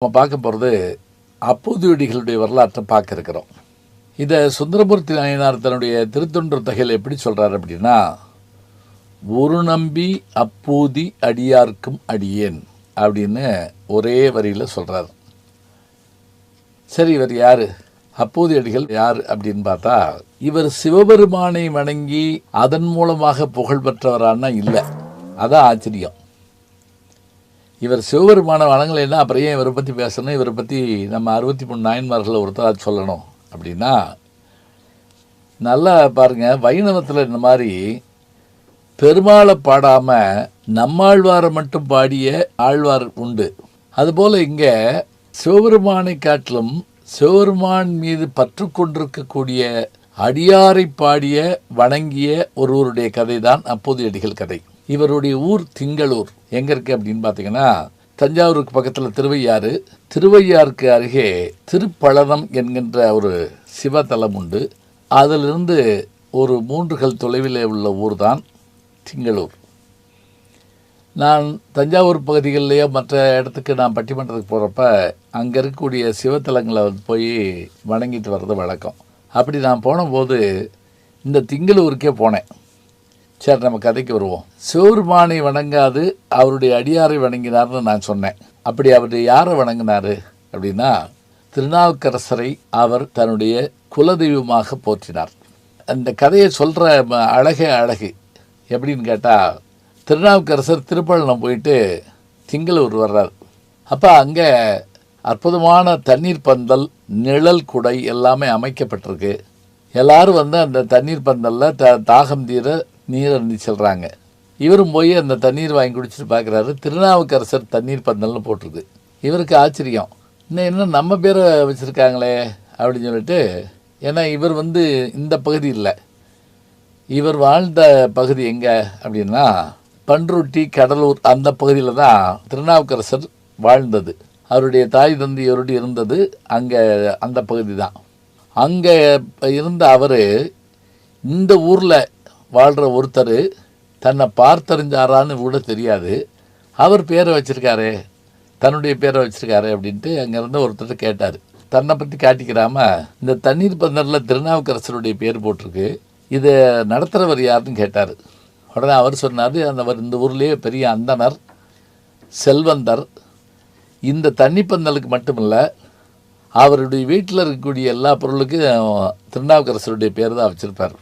நம்ம பார்க்க போகிறது அப்பூதியடிகளுடைய வரலாற்றை பார்க்க இருக்கிறோம். இதை சுந்தரமூர்த்தி நாயனார் தன்னுடைய திருத்தொண்டர் தகையில் எப்படி சொல்கிறார் அப்படின்னா, ஒரு நம்பி அப்பூதி அடியார்க்கும் அடியேன் அப்படின்னு ஒரே வரியில் சொல்கிறார். சரி, இவர் யார்? அப்பூதி அடிகள் யார் அப்படின்னு பார்த்தா, இவர் சிவபெருமானை வணங்கி அதன் மூலமாக புகழ் பெற்றவரானா இல்லை. அதான் ஆச்சரியம். இவர் சிவபெருமான வணங்கலைன்னா அப்புறம் ஏன் இவரை பற்றி பேசணும்? இவரை பற்றி நம்ம 63 நாயன்மார்களை ஒருத்தராக சொல்லணும் அப்படின்னா, நல்லா பாருங்கள், வைணவத்தில் இந்த மாதிரி பெருமாளை பாடாமல் நம்மாழ்வாரை மட்டும் பாடிய ஆழ்வார் உண்டு. அதுபோல் இங்கே சிவபெருமானை காட்டிலும் சிவபெருமான் மீது பற்று கொண்டிருக்கக்கூடிய அடியாரை பாடிய வணங்கிய ஒருவருடைய கதை தான் அப்பூதியடிகள் கதை. இவருடைய ஊர் திங்களூர். எங்கே இருக்குது அப்படின்னு பார்த்தீங்கன்னா, தஞ்சாவூருக்கு பக்கத்தில் திருவையாறு. திருவையாருக்கு அருகே திருப்பழனம் என்கின்ற ஒரு சிவத்தலம் உண்டு. அதிலிருந்து ஒரு 3 கல் தொலைவில் உள்ள ஊர் தான் திங்களூர். நான் தஞ்சாவூர் பகுதிகளிலேயோ மற்ற இடத்துக்கு நான் பட்டிமன்றத்துக்கு போகிறப்ப அங்கே இருக்கக்கூடிய சிவத்தலங்களை போய் வணங்கிட்டு வர்றது வழக்கம். அப்படி நான் போனபோது இந்த திங்களூருக்கே போனேன். சரி, நம்ம கதைக்கு வருவோம். சிவபெருமானை வணங்காது அவருடைய அடியாரை வணங்கினார்னு நான் சொன்னேன். அப்படி அவர் யாரை வணங்கினார் அப்படின்னா, திருநாவுக்கரசரை அவர் தன்னுடைய குலதெய்வமாக போற்றினார். அந்த கதையை சொல்கிற அழகு எப்படின்னு கேட்டால், திருநாவுக்கரசர் திருப்பழனம் போயிட்டு திங்களூர் வர்றார். அப்போ அங்கே அற்புதமான தண்ணீர் பந்தல், நிழல் குடை எல்லாமே அமைக்கப்பட்டிருக்கு. எல்லோரும் வந்து அந்த தண்ணீர் பந்தலில் தாகம் தீர நீரை செல்கிறாங்க. இவரும் போய் அந்த தண்ணீர் வாங்கி குடிச்சிட்டு பார்க்குறாரு. திருநாவுக்கரசர் தண்ணீர் பந்தல்னு போட்டிருக்கு. இவருக்கு ஆச்சரியம், இன்னும் நம்ம பேரை வச்சுருக்காங்களே அப்படின்னு சொல்லிட்டு. ஏன்னா இவர் வந்து இந்த பகுதி இல்லை, இவர் வாழ்ந்த பகுதி எங்கே அப்படின்னா பன்ருட்டி, கடலூர் அந்த பகுதியில் தான் திருநாவுக்கரசர் வாழ்ந்தது. அவருடைய தாய் தந்தையோடு இருந்தது அங்கே அந்த பகுதி தான். அங்கே இருந்த அவர் இந்த ஊரில் வாழ்கிற ஒருத்தர் தன்னை பார்த்தறிஞ்சாரான்னு கூட தெரியாது. அவர் பேரை வச்சுருக்காரு, தன்னுடைய பேரை வச்சுருக்காரு அப்படின்ட்டு அங்கேருந்து ஒருத்தர் கேட்டார். தன்னை பற்றி காட்டிக்கிறாமல் இந்த தண்ணீர் பந்தலில் திருநாவுக்கரசருடைய பேர் போட்டிருக்கு, இதை நடத்துகிறவர் யாருன்னு கேட்டார். உடனே அவர் சொன்னார், அவர் இந்த ஊர்லேயே பெரிய அந்தனர், செல்வந்தர். இந்த தண்ணி பந்தலுக்கு மட்டுமில்லை, அவருடைய வீட்டில் இருக்கக்கூடிய எல்லா பொருளுக்கும் திருநாவுக்கரசருடைய பேர் தான் வச்சுருப்பார்.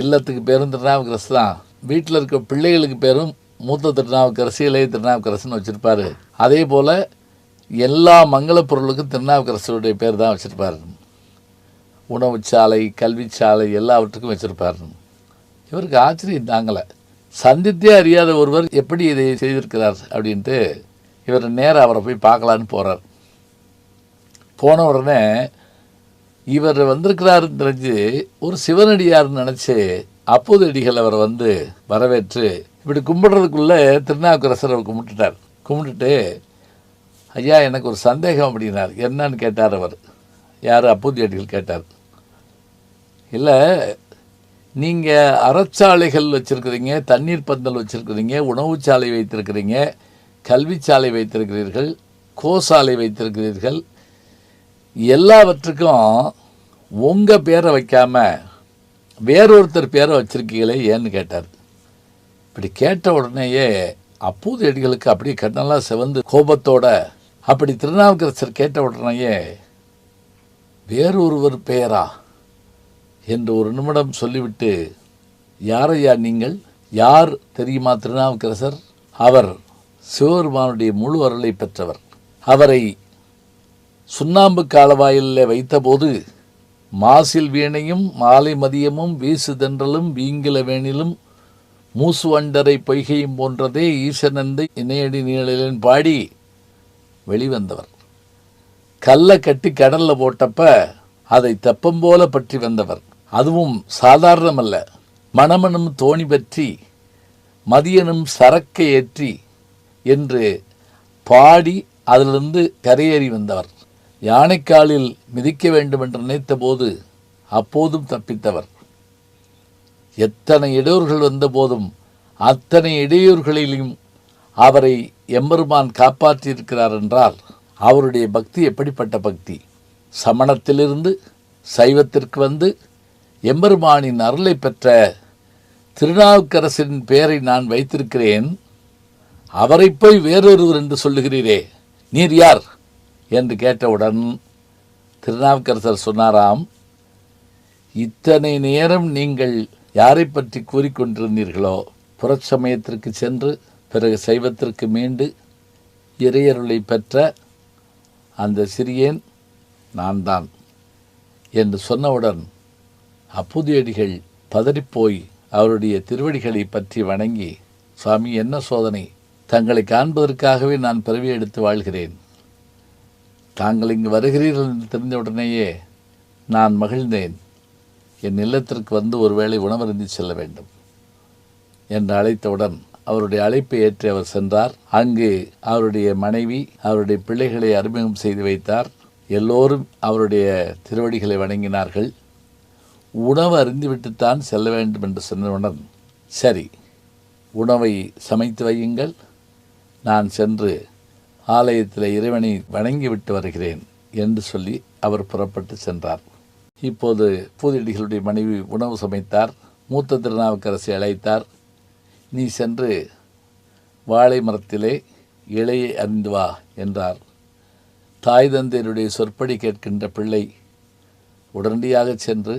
இல்லத்துக்கு பேரும் திருநாவுக்கரசு தான், வீட்டில் இருக்க பிள்ளைகளுக்கு பேரும் மூத்த திருநாவுக்கரசு, இளைய திருநாவுக்கரசுன்னு வச்சுருப்பார். அதே போல் எல்லா மங்கள பொருளுக்கும் திருநாவுக்கரசருடைய பேர் தான் வச்சுருப்பார். உணவுச்சாலை, கல்விச்சாலை எல்லாவற்றுக்கும் வச்சுருப்பார். இவருக்கு ஆச்சரியம் தாங்கலை. சந்தித்தே அறியாத ஒருவர் எப்படி இதை செய்திருக்கிறார் அப்படின்ட்டு இவர் நேராக அவரை போய் பார்க்கலான்னு போகிறார். போன உடனே இவர் வந்திருக்கிறாருன்னு தெரிஞ்சு ஒரு சிவனடியார்னு நினச்சி அப்பூதியடிகள் அவரை வந்து வரவேற்று இப்படி கும்பிடுறதுக்குள்ளே திருநாவுக்கரசர் அவர் கும்பிட்டுட்டு, ஐயா எனக்கு ஒரு சந்தேகம் அப்படின்னார். என்னன்னு கேட்டார் அவர். யார்? அப்பூதியடிகள் கேட்டார். இல்லை, நீங்கள் அறச்சாலைகள் வச்சுருக்கிறீங்க, தண்ணீர் பந்தல் வச்சுருக்கிறீங்க, உணவுச்சாலை வைத்திருக்கிறீங்க, கல்விச்சாலை வைத்திருக்கிறீர்கள், கோசாலை வைத்திருக்கிறீர்கள், எல்லாவற்றுக்கும் உங்கள் பேரை வைக்காமல் வேறொருத்தர் பேரை வச்சுருக்கீங்களே ஏன்னு கேட்டார். இப்படி கேட்ட உடனேயே அப்பூதியடிகளுக்கு அப்படியே கண்ணெல்லாம் சிவந்து கோபத்தோட, அப்படி திருநாவுக்கரசர் கேட்ட உடனேயே வேறொருவர் பெயரா என்று ஒரு நிமிடம் சொல்லிவிட்டு, யாரையா நீங்கள்? யார் தெரியுமா திருநாவுக்கரசர்? அவர் சிவபெருமானுடைய முழு அருளை பெற்றவர். அவரை சுண்ணாம்பு காலவாயிலில் வைத்தபோது மாசில் வீணையும் மாலை மதியமும் வீசு தென்றலும் வீங்கில வேணிலும் மூசு அண்டரை பொய்கையும் போன்றதே ஈசனந்தை இணையடி நீழலின் பாடி வெளிவந்தவர். கல்லை கட்டி கடலில் போட்டப்ப அதை தெப்பம் போல பற்றி வந்தவர். அதுவும் சாதாரணமல்ல, மணமனும் தோணி பற்றி மதியனும் சரக்கை ஏற்றி என்று பாடி அதிலிருந்து கரையேறி வந்தவர். யானைக்காலில் மிதிக்க வேண்டும் என்று நினைத்த போது அப்போதும் தப்பித்தவர். எத்தனை இடையூறுகள் வந்த போதும் அத்தனை இடையூறுகளிலும் அவரை எம்பெருமான் காப்பாற்றியிருக்கிறார் என்றால் அவருடைய பக்தி எப்படிப்பட்ட பக்தி? சமணத்திலிருந்து சைவத்திற்கு வந்து எம்பெருமானின் அருளை பெற்ற திருநாவுக்கரசின் பெயரை நான் வைத்திருக்கிறேன், அவரை போய் வேறொருவர் என்று சொல்லுகிறீரே, நீர் யார் என்று கேட்டவுடன் திருநாவுக்கரசர் சொன்னாராம், இத்தனை நேரம் நீங்கள் யாரை பற்றி கூறிக்கொண்டிருந்தீர்களோ புறச்சமயத்திற்கு சென்று பிறகு சைவத்திற்கு மீண்டு இறையருளை பெற்ற அந்த சிறியேன் நான் தான் என்று சொன்னவுடன் அப்பூதியடிகள் பதறிப்போய் அவருடைய திருவடிகளை பற்றி வணங்கி, சுவாமி, என்ன சோதனை? தங்களை காண்பதற்காகவே நான் பிறவி எடுத்து வாழ்கிறேன். தாங்கள் இங்கு வருகிறீர்கள் என்று தெரிந்தவுடனேயே நான் மகிழ்ந்தேன். என் இல்லத்திற்கு வந்து ஒருவேளை உணவருந்தி செல்ல வேண்டும் என்று அழைத்தவுடன் அவருடைய அழைப்பை ஏற்றி அவர் சென்றார். அங்கு அவருடைய மனைவி அவருடைய பிள்ளைகளை அறிமுகம் செய்து வைத்தார். எல்லோரும் அவருடைய திருவடிகளை வணங்கினார்கள். உணவு அருந்திவிட்டுத்தான் செல்ல வேண்டும் என்று சொன்னவுடன், சரி, உணவை சமைத்து வையுங்கள், நான் சென்று ஆலயத்தில் இறைவனை வணங்கிவிட்டு வருகிறேன் என்று சொல்லி அவர் புறப்பட்டு சென்றார். இப்போது பூதியடிகளுடைய மனைவி உணவு சமைத்தார். மூத்த திருநாவுக்கரசை அழைத்தார். நீ சென்று வாழை மரத்திலே இலையை அறிந்து வா என்றார். தாய் தந்தையருடைய சொற்படி கேட்கின்ற பிள்ளை உடனடியாக சென்று,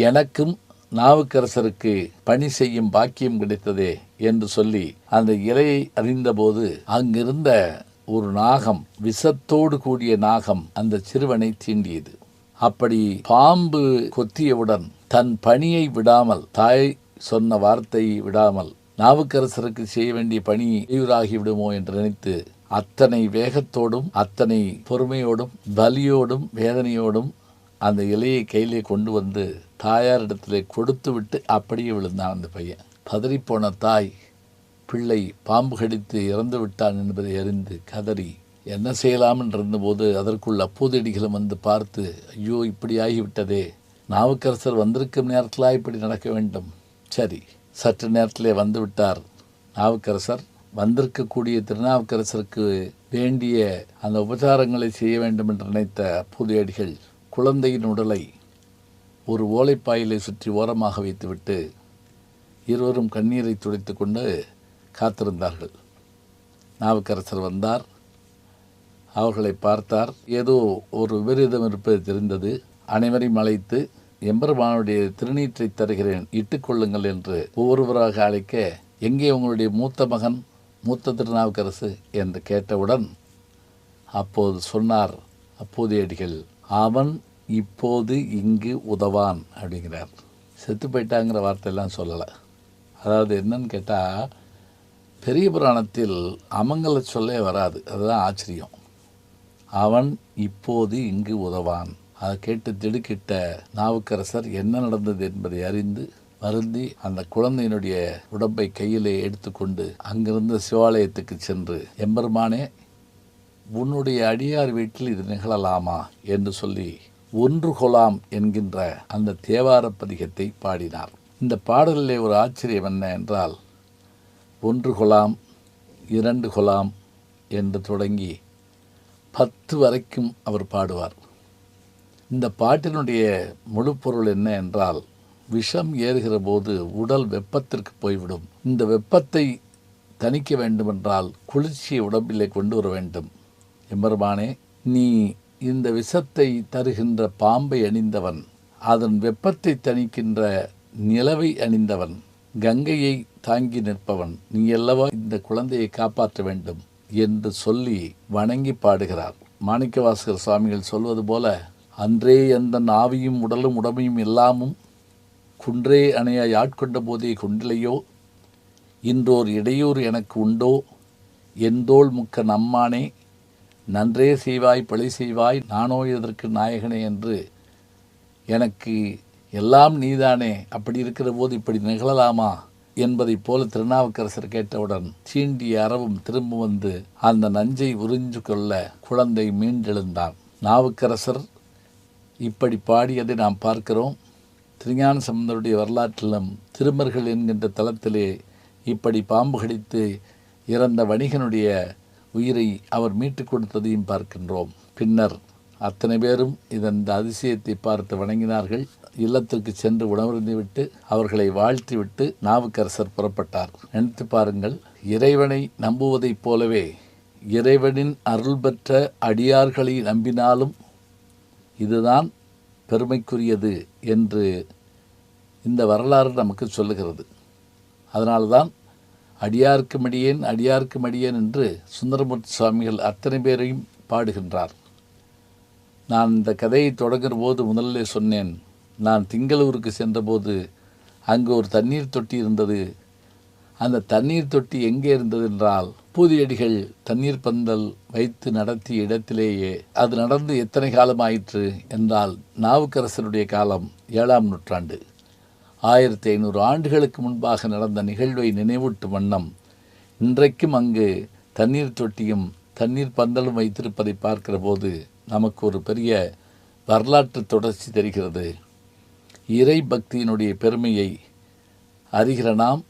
எனக்கும் நாவுக்கரசருக்கு பணி செய்யும் பாக்கியம் கிடைத்ததே என்று சொல்லி அந்த இலையை அறிந்தபோது அங்கிருந்த ஒரு நாகம், விஷத்தோடு கூடிய நாகம், அந்த சிறுவனை தீண்டியது. அப்படி பாம்பு கொத்தியவுடன் தன் பணியை விடாமல், தாய் சொன்ன வார்த்தையை விடாமல், நாவுக்கரசருக்கு செய்ய வேண்டிய பணி இவராகி விடுமோ என்று நினைத்து அத்தனை வேகத்தோடும் அத்தனை பொறுமையோடும் வலியோடும் வேதனையோடும் அந்த இலையை கையிலே கொண்டு வந்து தாயாரிடத்திலே கொடுத்து விட்டு அப்படியே விழுந்தான் அந்த பையன். பதறிப்போன தாய், பிள்ளை பாம்பு கடித்து இறந்து விட்டான் என்பதை அறிந்து கதறி என்ன செய்யலாம் என்றிருந்தபோது அதற்குள் அப்பூதியடிகளும் வந்து பார்த்து, ஐயோ, இப்படி ஆகிவிட்டதே, நாவுக்கரசர் வந்திருக்கும் நேரத்திலா இப்படி நடக்க வேண்டும்? சரி, சற்று நேரத்திலே வந்து விட்டார் நாவுக்கரசர். வந்திருக்கக்கூடிய திருநாவுக்கரசருக்கு வேண்டிய அந்த உபச்சாரங்களை செய்ய வேண்டும் என்று நினைத்த அப்பூதியடிகள் குழந்தையின் உடலை ஒரு ஓலைப்பாயிலை சுற்றி ஓரமாக வைத்துவிட்டு இருவரும் கண்ணீரை துடைத்து கொண்டு காத்திருந்தார்கள். நாவுக்கரசர் வந்தார். அவர்களை பார்த்தார். ஏதோ ஒரு விபரீதம் இருப்பது தெரிந்தது. அனைவரையும் அழைத்து, எம்பெருமானுடைய திருநீற்றை தருகிறேன், இட்டுக்கொள்ளுங்கள் என்று ஒவ்வொருவராக அழைக்க, எங்கே உங்களுடைய மூத்த மகன், மூத்த திருநாவுக்கரசு என்று கேட்டவுடன் அப்போது சொன்னார் அப்பூதியடிகள், அவன் இப்போது இங்கு உதவான் அப்படிங்கிறார். செத்து போயிட்டாங்கிற வார்த்தையெல்லாம் சொல்லலை. அதாவது என்னன்னு கேட்டால், பெரிய புராணத்தில் அமங்கல சொல்லே வராது. அதுதான் ஆச்சரியம். அவன் இப்போது இங்கு உதவான். அதை கேட்டு திடுக்கிட்ட நாவுக்கரசர் என்ன நடந்தது என்பதை அறிந்து வருந்தி அந்த குழந்தையினுடைய உடம்பை கையிலே எடுத்துக்கொண்டு அங்கிருந்த சிவாலயத்துக்கு சென்று, எம்பெருமானே, உன்னுடைய அடியார் வீட்டில் இது நிகழலாமா என்று சொல்லி ஒன்று கொலாம் என்கின்ற அந்த தேவார பதிகத்தை பாடினார். இந்த பாடலிலே ஒரு ஆச்சரியம் என்ன என்றால், ஒன்று கொலாம், இரண்டு கொலாம் என்று தொடங்கி 10 வரைக்கும் அவர் பாடுவார். இந்த பாட்டினுடைய முழு பொருள் என்ன என்றால், விஷம் ஏறுகிற போது உடல் வெப்பத்திற்கு போய்விடும். இந்த வெப்பத்தை தணிக்க வேண்டுமென்றால் குளிர்ச்சியை உடம்பிலே கொண்டு வர வேண்டும். எம்பெருமானே, நீ இந்த விஷத்தை தருகின்ற பாம்பை அணிந்தவன், அதன் வெப்பத்தை தணிக்கின்ற நிலவை அணிந்தவன், கங்கையை தாங்கி நிற்பவன், நீ அல்லவா இந்த குழந்தையை காப்பாற்ற வேண்டும் என்று சொல்லி வணங்கி பாடுகிறார். மாணிக்கவாசகர் சுவாமிகள் சொல்வது போல, அன்றே எந்த ஆவியும் உடலும் உடமையும் எல்லாமும் குன்றே அணையாய் ஆட்கொண்ட போதே கொண்டிலையோ, இன்றோர் இடையூறு எனக்கு உண்டோ, எந்தோள் முக்க நம்மானே, நன்றே செய்வாய் பழி செய்வாய் நானோ எதற்கு நாயகனே என்று, எனக்கு எல்லாம் நீதானே, அப்படி இருக்கிற போது இப்படி நிகழலாமா என்பதைப் போல திருநாவுக்கரசர் கேட்டவுடன் சீண்டிய அறவும் திரும்ப வந்து அந்த நஞ்சை உறிஞ்சு கொள்ள குழந்தை மீண்டெழுந்தான். நாவுக்கரசர் இப்படி பாடியதை நாம் பார்க்கிறோம். திருஞான சம்பந்தருடைய வரலாற்றிலும் திருமர்கள் என்கின்ற தலத்திலே இப்படி பாம்பு கடித்து இறந்த வணிகனுடைய உயிரை அவர் மீட்டுக் கொடுத்ததையும் பார்க்கின்றோம். பின்னர் அத்தனை பேரும் இந்த அதிசயத்தை பார்த்து வணங்கினார்கள். இல்லத்திற்கு சென்று உணவருந்திவிட்டு அவர்களை வாழ்த்திவிட்டு நாவுக்கரசர் புறப்பட்டார். நினைத்து பாருங்கள், இறைவனை நம்புவதைப் போலவே இறைவனின் அருள் பெற்ற அடியார்களை நம்பினாலும் இதுதான் பெருமைக்குரியது என்று இந்த வரலாறு நமக்கு சொல்லுகிறது. அதனால்தான் அடியார்க்கு மடியேன் அடியார்க்கு மடியேன் என்று சுந்தரமூர்த்தி சுவாமிகள் அத்தனை பேரையும் பாடுகின்றார். நான் இந்த கதையை தொடங்குகிற போது முதல்ல சொன்னேன், நான் திங்களூருக்கு சென்றபோது அங்கு ஒரு தண்ணீர் தொட்டி இருந்தது. அந்த தண்ணீர் தொட்டி எங்கே இருந்தது என்றால், பூதியடிகள் தண்ணீர் பந்தல் வைத்து நடத்திய இடத்திலேயே. அது நடந்து எத்தனை காலம் ஆயிற்று என்றால், நாவுக்கரசருடைய காலம் 7ஆம் நூற்றாண்டு. 1500 ஆண்டுகளுக்கு முன்பாக நடந்த நிகழ்வை நினைவூட்டும் வண்ணம் இன்றைக்கும் அங்கு தண்ணீர் தொட்டியும் தண்ணீர் பந்தலும் வைத்திருப்பதை பார்க்கிற போது நமக்கு ஒரு பெரிய வரலாற்று தொடர்ச்சி தெரிகிறது. இறை பக்தியினுடைய பெருமையை அறிகிற நாம்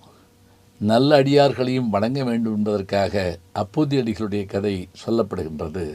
நல்ல அடியார்களையும் வணங்க வேண்டும் என்பதற்காக அப்பூதியடிகளுடைய கதை சொல்லப்படுகின்றது.